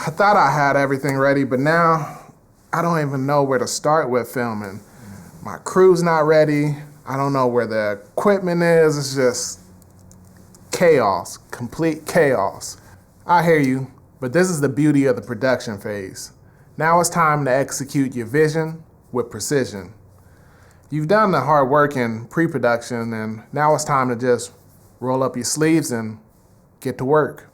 I thought I had everything ready, but now I don't even know where to start with filming. My crew's not ready. I don't know where the equipment is. It's just chaos, complete chaos. I hear you, but this is the beauty of the production phase. Now it's time to execute your vision with precision. You've done the hard work in pre-production, and now it's time to just roll up your sleeves and get to work.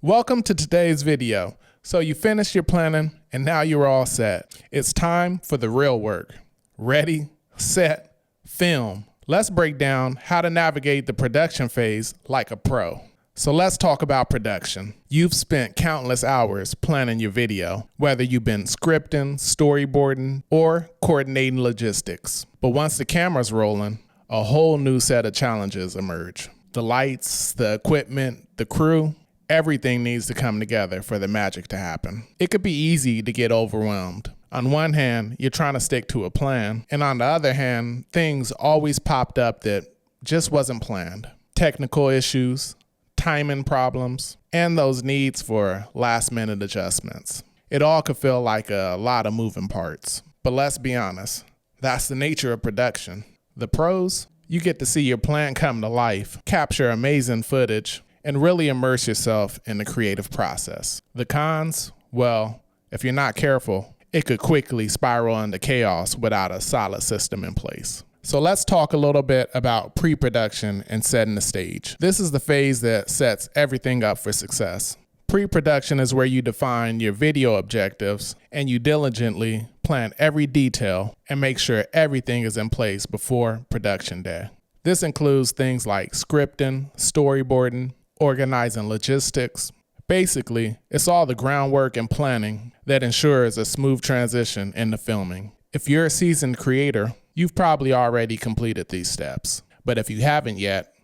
Welcome to today's video. So you finished your planning and now you're all set. It's time for the real work. Ready, set, film. Let's break down how to navigate the production phase like a pro. So let's talk about production. You've spent countless hours planning your video, whether you've been scripting, storyboarding, or coordinating logistics. But once the camera's rolling, a whole new set of challenges emerge. The lights, the equipment, the crew, everything needs to come together for the magic to happen. It could be easy to get overwhelmed. On one hand, you're trying to stick to a plan, and on the other hand, things always popped up that just wasn't planned. Technical issues, timing problems, and those needs for last-minute adjustments. It all could feel like a lot of moving parts. But let's be honest, that's the nature of production. The pros, you get to see your plan come to life, capture amazing footage, and really immerse yourself in the creative process. The cons, well, if you're not careful, it could quickly spiral into chaos without a solid system in place. So let's talk a little bit about pre-production and setting the stage. This is the phase that sets everything up for success. Pre-production is where you define your video objectives and you diligently plan every detail and make sure everything is in place before production day. This includes things like scripting, storyboarding, organizing logistics. Basically, it's all the groundwork and planning that ensures a smooth transition into filming. If you're a seasoned creator, you've probably already completed these steps. But if you haven't yet,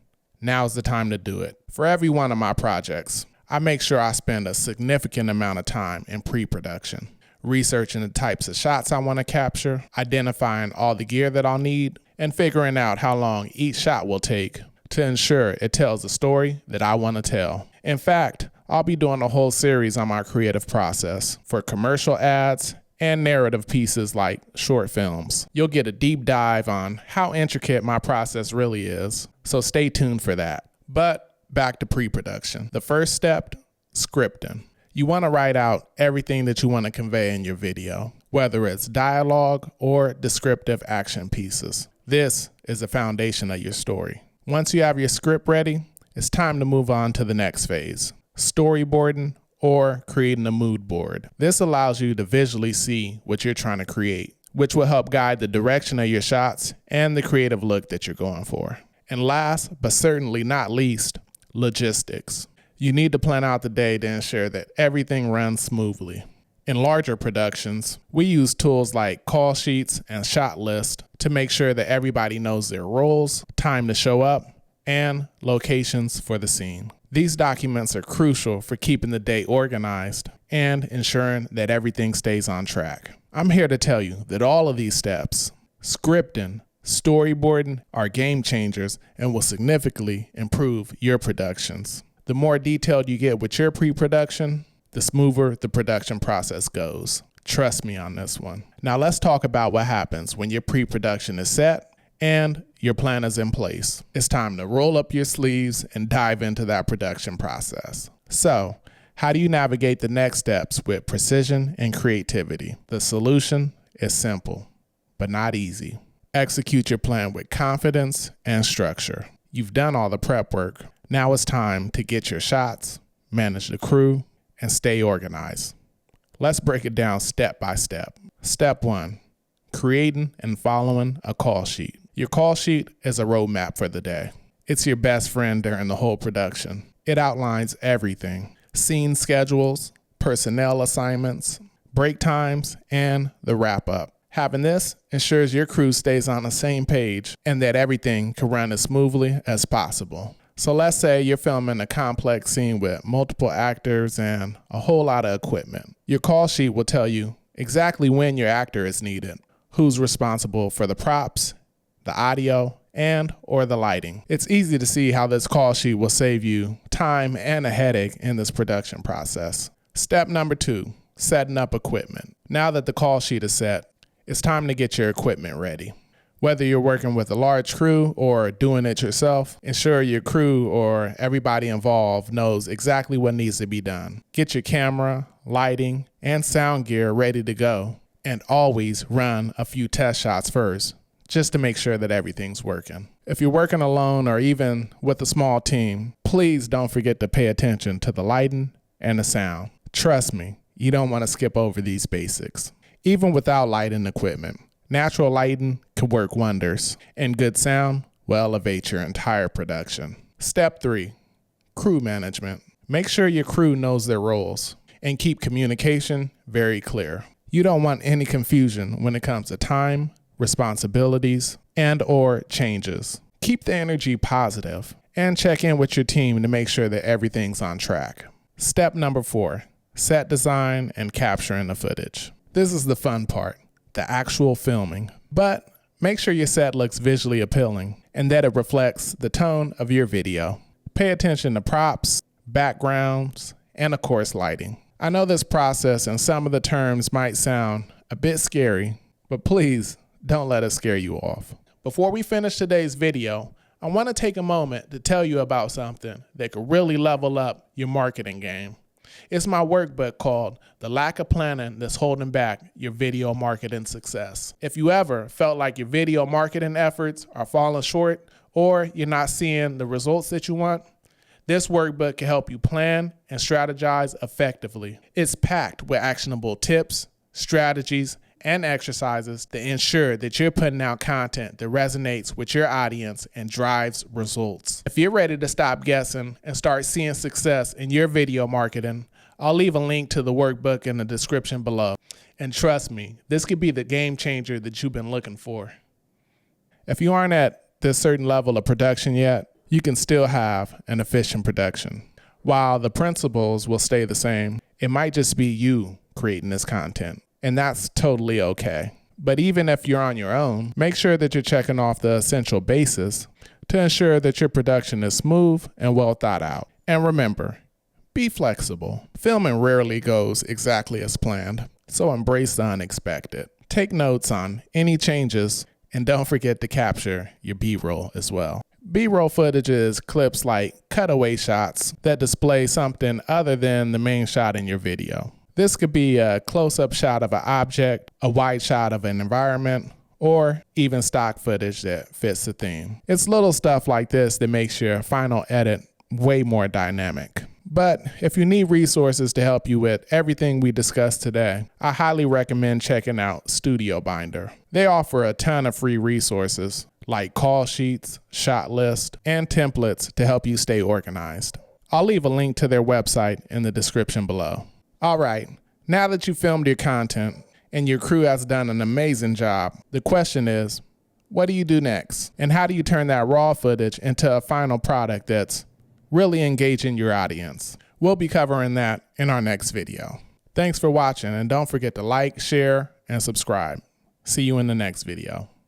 now's the time to do it. For every one of my projects, I make sure I spend a significant amount of time in pre-production, researching the types of shots I want to capture, identifying all the gear that I'll need, and figuring out how long each shot will take to ensure it tells the story that I want to tell. In fact, I'll be doing a whole series on my creative process for commercial ads and narrative pieces like short films. You'll get a deep dive on how intricate my process really is, so stay tuned for that. But back to pre-production. The first step, scripting. You want to write out everything that you want to convey in your video, whether it's dialogue or descriptive action pieces. This is the foundation of your story. Once you have your script ready, it's time to move on to the next phase, storyboarding or creating a mood board. This allows you to visually see what you're trying to create, which will help guide the direction of your shots and the creative look that you're going for. And last, but certainly not least, logistics. You need to plan out the day to ensure that everything runs smoothly. In larger productions, we use tools like call sheets and shot lists to make sure that everybody knows their roles, time to show up, and locations for the scene. These documents are crucial for keeping the day organized and ensuring that everything stays on track. I'm here to tell you that all of these steps, scripting, storyboarding, are game changers and will significantly improve your productions. The more detailed you get with your pre-production, the smoother the production process goes. Trust me on this one. Now let's talk about what happens when your pre-production is set and your plan is in place. It's time to roll up your sleeves and dive into that production process. So, how do you navigate the next steps with precision and creativity? The solution is simple, but not easy. Execute your plan with confidence and structure. You've done all the prep work. Now it's time to get your shots, manage the crew, and stay organized. Let's break it down step by step. Step 1, creating and following a call sheet. Your call sheet is a roadmap for the day. It's your best friend during the whole production. It outlines everything: scene schedules, personnel assignments, break times, and the wrap up. Having this ensures your crew stays on the same page and that everything can run as smoothly as possible. So let's say you're filming a complex scene with multiple actors and a whole lot of equipment. Your call sheet will tell you exactly when your actor is needed, who's responsible for the props, the audio, and/or the lighting. It's easy to see how this call sheet will save you time and a headache in this production process. Step number 2, setting up equipment. Now that the call sheet is set, it's time to get your equipment ready. Whether you're working with a large crew or doing it yourself, ensure your crew or everybody involved knows exactly what needs to be done. Get your camera, lighting, and sound gear ready to go, and always run a few test shots first, just to make sure that everything's working. If you're working alone or even with a small team, please don't forget to pay attention to the lighting and the sound. Trust me, you don't want to skip over these basics. Even without lighting equipment, natural lighting could work wonders, and good sound will elevate your entire production. Step 3, crew management. Make sure your crew knows their roles and keep communication very clear. You don't want any confusion when it comes to time, responsibilities, and/or changes. Keep the energy positive and check in with your team to make sure that everything's on track. Step number 4, set design and capturing the footage. This is the fun part, the actual filming. But make sure your set looks visually appealing and that it reflects the tone of your video. Pay attention to props, backgrounds, and of course lighting. I know this process and some of the terms might sound a bit scary, but please don't let it scare you off. Before we finish today's video, I want to take a moment to tell you about something that could really level up your marketing game. It's my workbook called The Lack of Planning That's Holding Back Your Video Marketing Success. If you ever felt like your video marketing efforts are falling short or you're not seeing the results that you want, this workbook can help you plan and strategize effectively. It's packed with actionable tips, strategies, and exercises to ensure that you're putting out content that resonates with your audience and drives results. If you're ready to stop guessing and start seeing success in your video marketing, I'll leave a link to the workbook in the description below. And trust me, this could be the game changer that you've been looking for. If you aren't at this certain level of production yet, you can still have an efficient production. While the principles will stay the same, it might just be you creating this content. And that's totally okay. But even if you're on your own, make sure that you're checking off the essential bases to ensure that your production is smooth and well thought out. And remember, be flexible. Filming rarely goes exactly as planned, so embrace the unexpected. Take notes on any changes, and don't forget to capture your B-roll as well. B-roll footage is clips like cutaway shots that display something other than the main shot in your video. This could be a close-up shot of an object, a wide shot of an environment, or even stock footage that fits the theme. It's little stuff like this that makes your final edit way more dynamic. But if you need resources to help you with everything we discussed today, I highly recommend checking out Studio Binder. They offer a ton of free resources like call sheets, shot lists, and templates to help you stay organized. I'll leave a link to their website in the description below. All right, now that you filmed your content and your crew has done an amazing job, the question is, what do you do next? And how do you turn that raw footage into a final product that's really engaging your audience? We'll be covering that in our next video. Thanks for watching, and don't forget to like, share, and subscribe. See you in the next video.